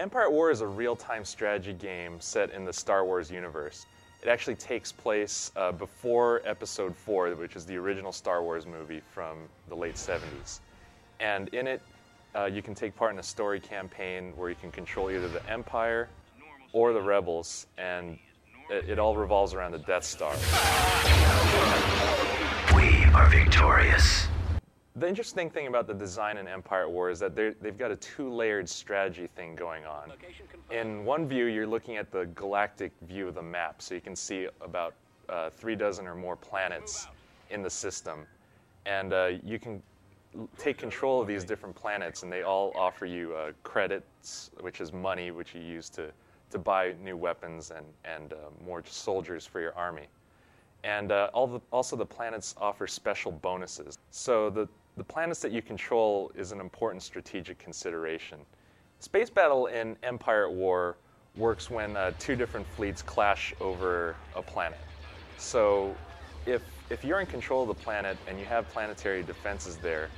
Empire at War is a real-time strategy game set in the Star Wars universe. It actually takes place before Episode 4, which is the original Star Wars movie from the late 70s. And in it, you can take part in a story campaign where you can control either the Empire or the Rebels, and it all revolves around the Death Star. We are victorious. The interesting thing about the design in Empire at War is that they've got a two-layered strategy thing going on. In one view, you're looking at the galactic view of the map, so you can see about 3 dozen or more planets in the system. And you can take control of these different planets, and they all offer you credits, which is money, which you use to buy new weapons and more soldiers for your army. And also the planets offer special bonuses. So the planets that you control is an important strategic consideration. Space battle in Empire at War works when 2 different fleets clash over a planet. So if you're in control of the planet and you have planetary defenses there,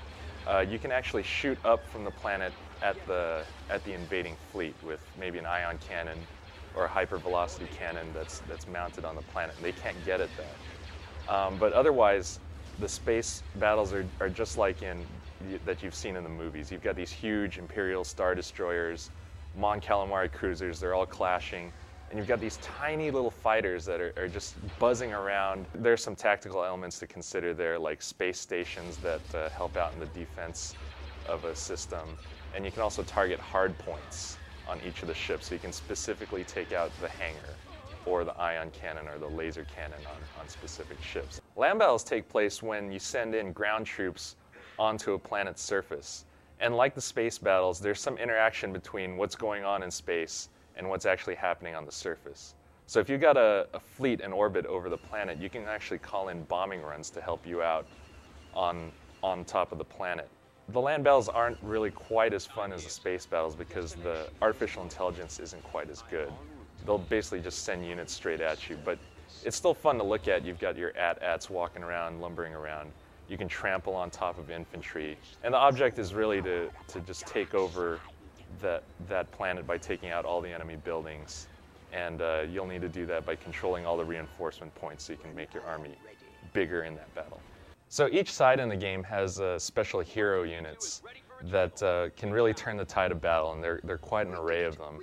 you can actually shoot up from the planet at the invading fleet with maybe an ion cannon or a hypervelocity cannon that's mounted on the planet. They can't get at that. But otherwise, the space battles are just like that you've seen in the movies. You've got these huge Imperial Star Destroyers, Mon Calamari cruisers, they're all clashing. And you've got these tiny little fighters that are just buzzing around. There's some tactical elements to consider there, like space stations that help out in the defense of a system. And you can also target hard points on each of the ships, so you can specifically take out the hangar or the ion cannon or the laser cannon on specific ships. Land battles take place when you send in ground troops onto a planet's surface. And like the space battles, there's some interaction between what's going on in space and what's actually happening on the surface. So if you've got a fleet in orbit over the planet, you can actually call in bombing runs to help you out on top of the planet. The land battles aren't really quite as fun as the space battles because the artificial intelligence isn't quite as good. They'll basically just send units straight at you, but it's still fun to look at. You've got your AT-ATs walking around, lumbering around. You can trample on top of infantry. And the object is really to just take over that planet by taking out all the enemy buildings. And you'll need to do that by controlling all the reinforcement points so you can make your army bigger in that battle. So each side in the game has special hero units that can really turn the tide of battle, and they're quite an array of them.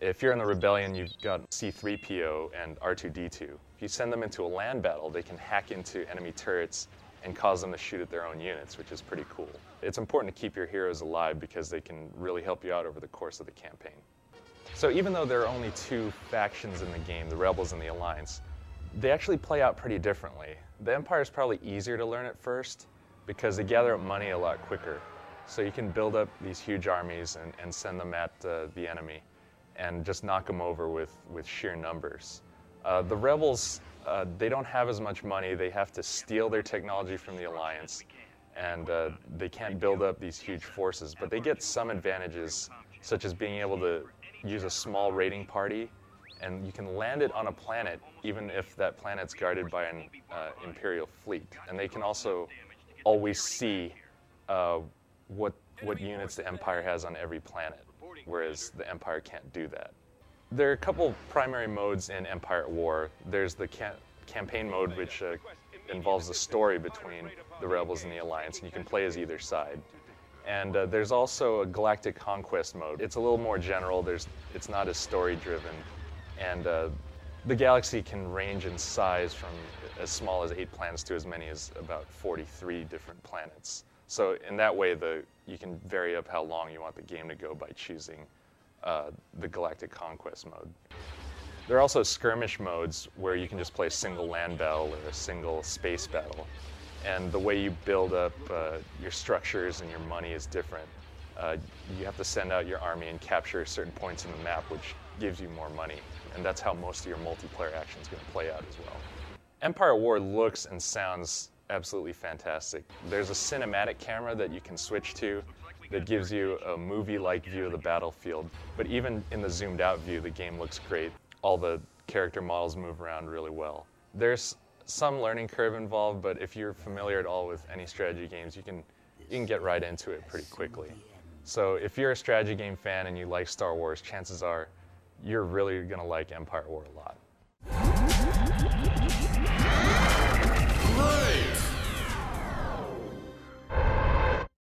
If you're in the Rebellion, you've got C-3PO and R2-D2. If you send them into a land battle, they can hack into enemy turrets and cause them to shoot at their own units, which is pretty cool. It's important to keep your heroes alive because they can really help you out over the course of the campaign. So even though there are only 2 factions in the game, the Rebels and the Alliance, they actually play out pretty differently. The Empire is probably easier to learn at first because they gather up money a lot quicker. So you can build up these huge armies and send them at the enemy and just knock them over with sheer numbers. The Rebels, they don't have as much money. They have to steal their technology from the Alliance, and they can't build up these huge forces. But they get some advantages, such as being able to use a small raiding party, and you can land it on a planet even if that planet's guarded by an Imperial fleet. And they can also always see what units the Empire has on every planet, whereas the Empire can't do that. There are a couple primary modes in Empire at War. There's the campaign mode, which involves the story between the Rebels and the Alliance, and you can play as either side. And there's also a galactic conquest mode. It's a little more general. It's not as story-driven. And the galaxy can range in size from as small as 8 planets to as many as about 43 different planets. So in that way, you can vary up how long you want the game to go by choosing the galactic conquest mode. There are also skirmish modes where you can just play a single land battle or a single space battle. And the way you build up your structures and your money is different. You have to send out your army and capture certain points in the map, which gives you more money. And that's how most of your multiplayer action is going to play out as well. Empire at War looks and sounds absolutely fantastic. There's a cinematic camera that you can switch to that gives you a movie-like view of the battlefield. But even in the zoomed-out view, the game looks great. All the character models move around really well. There's some learning curve involved, but if you're familiar at all with any strategy games, you can get right into it pretty quickly. So if you're a strategy game fan and you like Star Wars, chances are you're really going to like Empire War a lot.